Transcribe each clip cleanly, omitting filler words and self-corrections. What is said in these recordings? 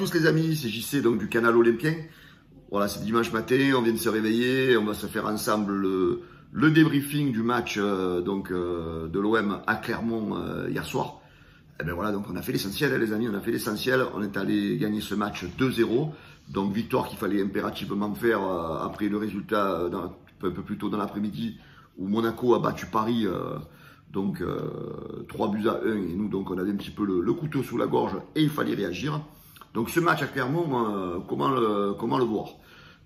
tous les amis, c'est JC donc du canal Olympien. Voilà, c'est dimanche matin, on vient de se réveiller, on va se faire ensemble le débriefing du match de l'OM à Clermont hier soir. Et ben voilà, donc on a fait l'essentiel les amis, on a fait l'essentiel, on est allé gagner ce match 2-0. Donc victoire qu'il fallait impérativement faire après le résultat un peu plus tôt dans l'après-midi où Monaco a battu Paris 3 buts à 1 et nous donc on avait un petit peu le couteau sous la gorge et il fallait réagir. Donc ce match à Clermont, comment le voir?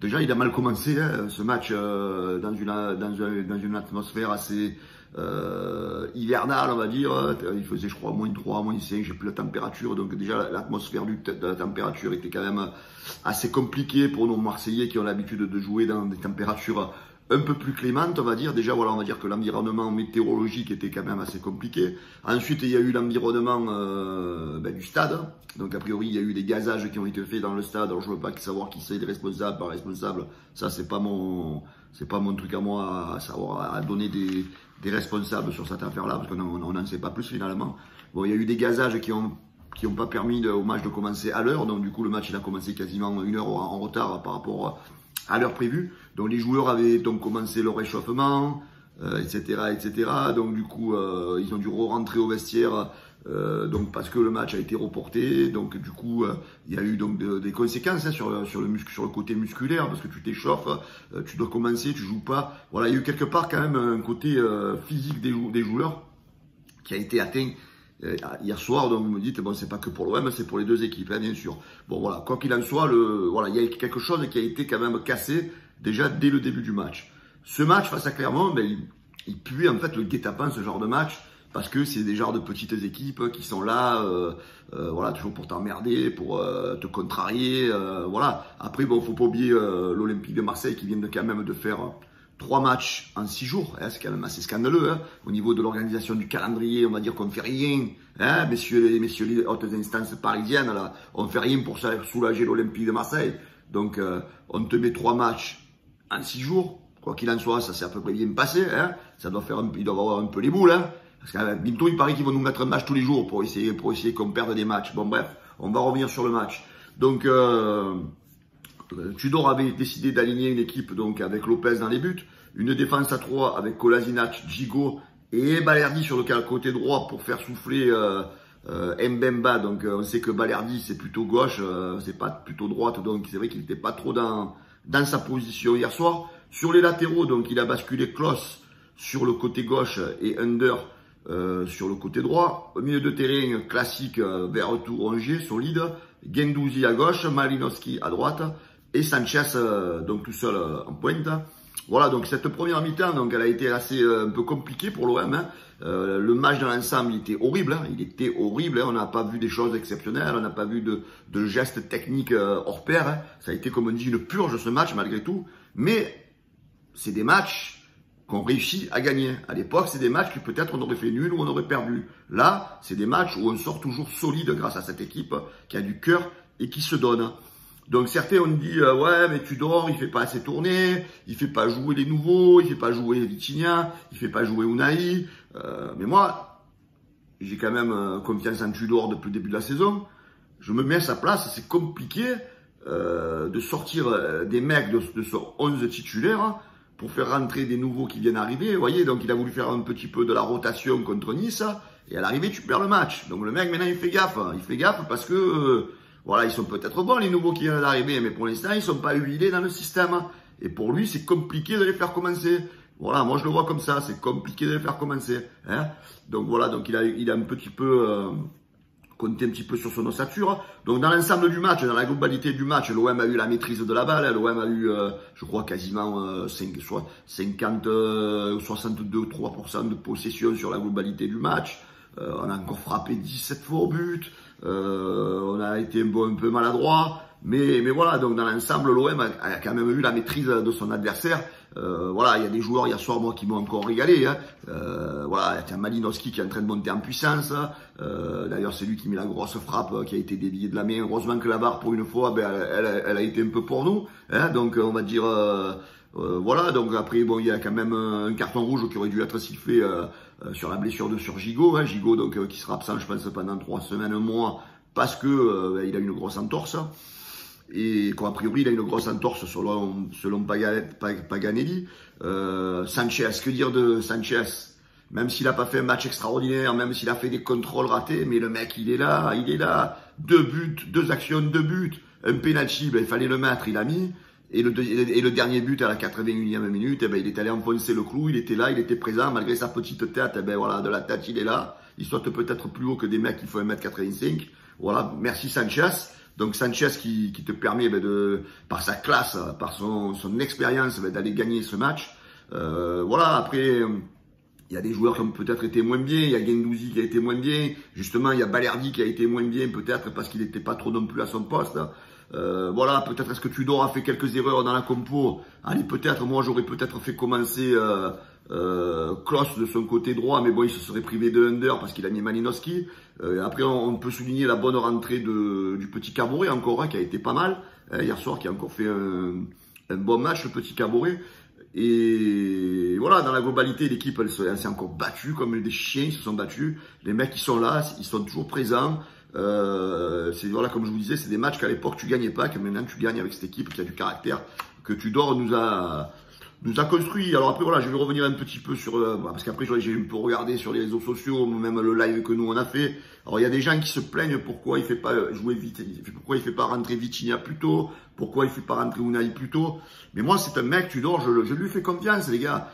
Déjà il a mal commencé ce match dans une atmosphère assez hivernale on va dire. Il faisait je crois -3, -5, j'ai plus la température, donc déjà l'atmosphère de la température était quand même assez compliquée pour nos Marseillais qui ont l'habitude de jouer dans des températures un peu plus clémente, on va dire. Déjà, voilà, on va dire que l'environnement météorologique était quand même assez compliqué. Ensuite, il y a eu l'environnement du stade. Donc, a priori, il y a eu des gazages qui ont été faits dans le stade. Alors, je ne veux pas savoir qui c'est les responsables, pas responsable. Ça, c'est pas mon truc à moi à savoir, à donner des responsables sur cette affaire-là, parce qu'on n'en sait pas plus finalement. Bon, il y a eu des gazages qui ont pas permis au match de commencer à l'heure. Donc, du coup, le match, il a commencé quasiment 1 heure en retard par rapport à l'heure prévue. Donc les joueurs avaient donc commencé leur réchauffement, etc. Donc du coup, ils ont dû rentrer au vestiaire donc parce que le match a été reporté. Donc du coup, il y a eu donc des conséquences sur le côté musculaire parce que tu t'échauffes, tu dois commencer, tu joues pas. Voilà, il y a eu quelque part quand même un côté physique des joueurs qui a été atteint hier soir. Donc vous me dites bon, c'est pas que pour l'OM, c'est pour les deux équipes bien sûr. Bon voilà, quoi qu'il en soit, il y a quelque chose qui a été quand même cassé déjà dès le début du match. Ce match face à Clermont, il pue en fait le guet-apens ce genre de match parce que c'est des genres de petites équipes qui sont là, toujours pour t'emmerder, pour te contrarier, voilà. Après bon, faut pas oublier l'Olympique de Marseille qui vient quand même de faire 3 matchs en 6 jours, c'est quand même assez scandaleux, au niveau de l'organisation du calendrier, on va dire qu'on ne fait rien, messieurs les hautes instances parisiennes, là, on ne fait rien pour soulager l'Olympique de Marseille. Donc, on te met 3 matchs en 6 jours, quoi qu'il en soit, ça s'est à peu près bien passé, ça doit ils doivent avoir un peu les boules, parce que bientôt il paraît qu'ils vont nous mettre un match tous les jours pour essayer qu'on perde des matchs. Bon bref, on va revenir sur le match. Donc, Tudor avait décidé d'aligner une équipe donc avec Lopez dans les buts, une défense à 3 avec Kolasinac, Djigo et Balerdi sur le côté droit pour faire souffler Mbemba. Donc on sait que Balerdi c'est plutôt gauche, c'est pas plutôt droite, donc c'est vrai qu'il n'était pas trop dans sa position hier soir. Sur les latéraux, donc il a basculé Klose sur le côté gauche et Under sur le côté droit. Au milieu de terrain classique, vers retour Rongier, solide, Guendouzi à gauche, Malinowski à droite et Sanchez donc tout seul en pointe. Voilà, donc cette première mi-temps, donc elle a été assez un peu compliquée pour l'OM. Le match dans l'ensemble, il était horrible. Il était horrible. On n'a pas vu des choses exceptionnelles. On n'a pas vu de gestes techniques hors pair. Ça a été, comme on dit, une purge ce match malgré tout. Mais c'est des matchs qu'on réussit à gagner. À l'époque, c'est des matchs que peut-être on aurait fait nul ou on aurait perdu. Là, c'est des matchs où on sort toujours solide grâce à cette équipe qui a du cœur et qui se donne. Donc certains ont dit ouais mais Tudor il fait pas assez tourner, il fait pas jouer les nouveaux, il fait pas jouer Vitinha, il fait pas jouer Unai. Mais moi j'ai quand même confiance en Tudor depuis le début de la saison. Je me mets à sa place, c'est compliqué de sortir des mecs de ce 11 titulaire pour faire rentrer des nouveaux qui viennent arriver. Vous voyez, donc il a voulu faire un petit peu de la rotation contre Nice et à l'arrivée tu perds le match. Donc le mec maintenant il fait gaffe parce que voilà, ils sont peut-être bons les nouveaux qui viennent d'arriver, mais pour l'instant, ils ne sont pas huilés dans le système. Et pour lui, c'est compliqué de les faire commencer. Voilà, moi je le vois comme ça, c'est compliqué de les faire commencer. Donc voilà, donc il a un petit peu compté un petit peu sur son ossature. Donc dans l'ensemble du match, dans la globalité du match, l'OM a eu la maîtrise de la balle. L'OM a eu, je crois, quasiment 62-3% de possession sur la globalité du match. On a encore frappé 17 fois au but. On a été un peu maladroit, mais voilà, donc dans l'ensemble, l'OM a quand même eu la maîtrise de son adversaire. Voilà, il y a des joueurs hier soir, moi, qui m'ont encore régalé. Voilà, il y a Malinowski qui est en train de monter en puissance. D'ailleurs, c'est lui qui met la grosse frappe qui a été déviée de la main. Heureusement que la barre, pour une fois, elle a été un peu pour nous. Donc, on va dire... voilà, donc après, bon, il y a quand même un carton rouge qui aurait dû être sifflé sur la blessure sur Gigot. Gigot, donc, qui sera absent, je pense, pendant 3 semaines, un mois, parce que il a une grosse entorse. Et qu'a priori, il a une grosse entorse selon Paganelli. Sanchez, que dire de Sanchez? Même s'il n'a pas fait un match extraordinaire, même s'il a fait des contrôles ratés, mais le mec, il est là. 2 buts, 2 actions, 2 buts. Un penalty, ben, il fallait le mettre, il a mis. Et le dernier but à la 81e minute, eh ben, il est allé enfoncer le clou, il était là, il était présent, malgré sa petite tête, eh ben, voilà, de la tête, il est là. Il saute peut-être plus haut que des mecs qui font 1m85. Voilà, merci Sanchez. Donc Sanchez qui te permet ben, par sa classe, par son expérience, ben, d'aller gagner ce match. Voilà, après, il y a des joueurs qui ont peut-être été moins bien, il y a Guendouzi qui a été moins bien, justement il y a Balerdi qui a été moins bien, peut-être parce qu'il n'était pas trop non plus à son poste. Voilà, peut-être est-ce que Tudor a fait quelques erreurs dans la compo. Allez, peut-être, moi j'aurais peut-être fait commencer Klose de son côté droit, mais bon, il se serait privé de Under parce qu'il a mis Malinowski. Après, on peut souligner la bonne rentrée du petit Caboret encore, hein, qui a été pas mal, hier soir, qui a encore fait un bon match, le petit Caboret. Et voilà, dans la globalité, l'équipe, elle s'est encore battue comme des chiens, ils se sont battus. Les mecs qui sont là, ils sont toujours présents. Voilà, comme je vous disais, c'est des matchs qu'à l'époque tu gagnais pas, que maintenant tu gagnes avec cette équipe qui a du caractère, que Tudor nous a construit. Alors après, voilà, je vais revenir un petit peu sur, parce qu'après j'ai un peu regardé sur les réseaux sociaux, même le live que nous on a fait. Alors il y a des gens qui se plaignent pourquoi il fait pas jouer vite, pourquoi il fait pas rentrer Vitinha plus tôt, pourquoi il fait pas rentrer Unai plus tôt. Mais moi c'est un mec, Tudor, je lui fais confiance les gars.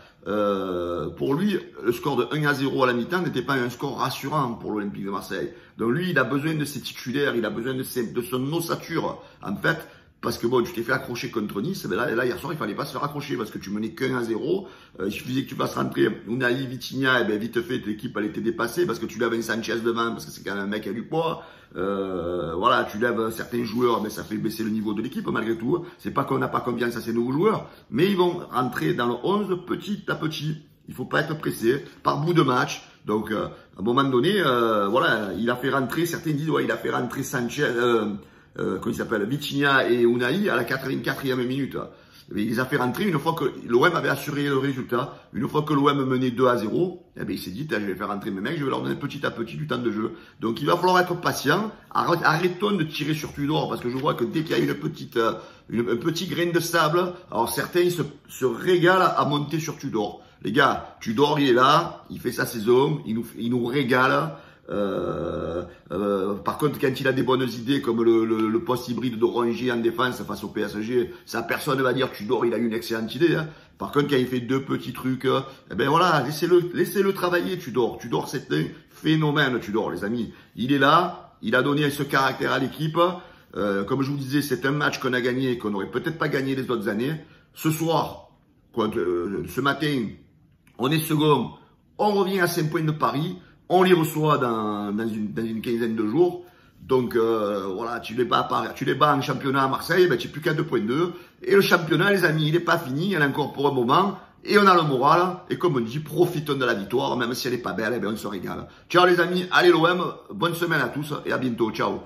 Pour lui, le score de 1-0 à la mi-temps n'était pas un score rassurant pour l'Olympique de Marseille. Donc lui, il a besoin de ses titulaires, il a besoin de son ossature, en fait, parce que bon, tu t'es fait accrocher contre Nice, mais là, hier soir, il fallait pas se faire accrocher, parce que tu menais qu'1-0, il suffisait que tu fasses rentrer Unai, Vitinha, et ben vite fait, l'équipe, elle était dépassée, parce que tu lèves un Sanchez devant, parce que c'est quand même un mec qui a du poids, voilà, tu lèves certains joueurs, mais ça fait baisser le niveau de l'équipe, malgré tout. C'est pas qu'on n'a pas confiance à ces nouveaux joueurs, mais ils vont rentrer dans le 11 petit à petit. Il faut pas être pressé, par bout de match. Donc, à un moment donné, voilà, il a fait rentrer, certains disent, ouais, il a fait rentrer Sanchez, comment il s'appelle, Vitinha et Unai à la 84e minute. Mais il les a fait rentrer une fois que l'OM avait assuré le résultat. Une fois que l'OM menait 2-0, eh ben, il s'est dit, je vais faire rentrer mes mecs, je vais leur donner petit à petit du temps de jeu. Donc il va falloir être patient. Arrêtons de tirer sur Tudor, parce que je vois que dès qu'il y a un petit grain de sable, alors certains se régalent à monter sur Tudor. Les gars, Tudor, il est là, il fait sa saison, il nous régale. Par contre, quand il a des bonnes idées comme le poste hybride de Rongier en défense face au PSG, ça personne ne va dire Tudor, il a une excellente idée. Hein. Par contre, quand il fait 2 petits trucs, eh ben voilà, laissez-le travailler, Tudor. Tudor, c'est un phénomène, Tudor, les amis. Il est là, il a donné ce caractère à l'équipe. Comme je vous disais, c'est un match qu'on a gagné, qu'on n'aurait peut-être pas gagné les autres années. Ce soir, ce matin, on est second, on revient à 5 points de Paris. On les reçoit dans une quinzaine de jours. Donc, voilà, tu les bats en championnat à Marseille, ben, tu n'es plus qu'à 2,2. Et le championnat, les amis, il n'est pas fini, il y en a encore pour un moment. Et on a le moral. Et comme on dit, profitons de la victoire, même si elle n'est pas belle, eh ben, on se régale. Ciao les amis, allez l'OM, bonne semaine à tous et à bientôt, ciao.